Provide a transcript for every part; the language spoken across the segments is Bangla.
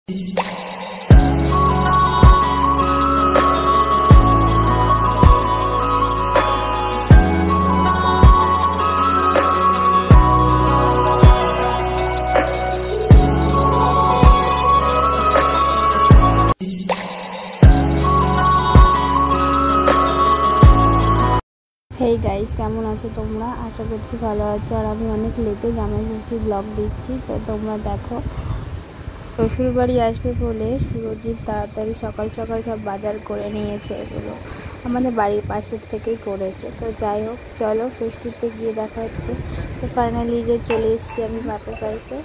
হেই গাইস, কেমন আছো তোমরা? আশা করছি ভালো আছো। আর আমি অনেক লেটে জামাই ষষ্ঠীর ব্লগ দিচ্ছি, তো তোমরা দেখো। শ্বশুর বাড়ি আসবে বলে সুরজিৎ তাড়াতাড়ি সকাল সকাল সব বাজার করে নিয়েছে। এগুলো আমাদের বাড়ির পাশের থেকেই করেছে। তো যাই হোক, চলো ষষ্ঠীতে গিয়ে দেখা হচ্ছে। তো ফাইনালি যে চলে এসেছি আমি বাপের বাড়িতে।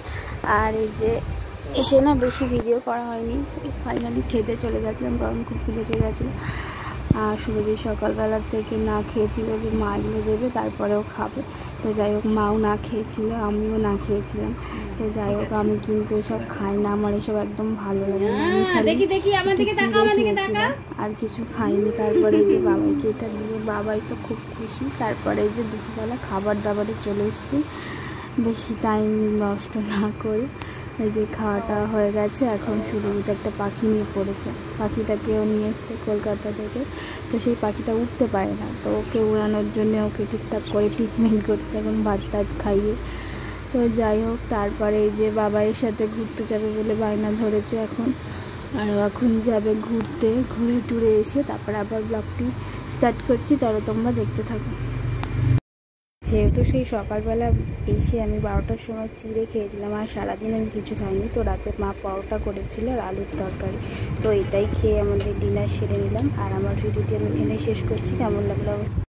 আর এই যে এসে না বেশি ভিডিও করা হয়নি, ফাইনালি খেতে চলে গেছিলাম কারণ খুব খিদে পেয়ে গেছিলো। আর সুরজিৎ সকালবেলার থেকে না খেয়েছিল যে মা এগুলো দেবে তারপরেও খাবে। তো যাই হোক, মাও না খেয়েছিল, আমিও না খেয়েছিলাম। তো যাই হোক, আমি কিন্তু এসব খাই না, আমার এসব একদম ভালো লাগে না। আমি খালি খেয়েছিলাম আর কিছু খাইনি। তারপরে যে বাবাইকে এটা দিয়ে বাবাই তো খুব খুশি। তারপরে যে দুপুরবেলা খাবার দাবারে চলে এসেছি বেশি টাইম নষ্ট না করে। এই যে খাওয়াটা হয়ে গেছে, এখন সুরজিৎ একটা পাখি নিয়ে পড়েছে। পাখিটাকেও নিয়ে এসছে কলকাতা থেকে। তো সেই পাখিটা উঠতে পারে না, তো ওকে উড়ানোর জন্য ওকে ঠিকঠাক করে ট্রিটমেন্ট করছে এখন, ভাত টাত খাইয়ে। তো যাই হোক, তারপরে এই যে বাবাইয়ের সাথে ঘুরতে যাবে বলে বায়না ধরেছে এখন। আর এখন যাবে ঘুরতে, ঘুরে টুরে এসে তারপরে আবার ব্লগটি স্টার্ট করছি। চলো তোমরা দেখতে থাকো। যেহেতু সেই সকালবেলা এসে আমি 12টার সময় চিড়ে খেয়েছিলাম, আর সারাদিন আমি কিছু খাইনি। তো রাতে মা পরোটা করেছিল আর আলুর তরকারি, তো এটাই খেয়ে আমাদের ডিনার সেরে নিলাম। আর আমার ভিডিওটি আমি এখানে শেষ করছি। কেমন লাগলো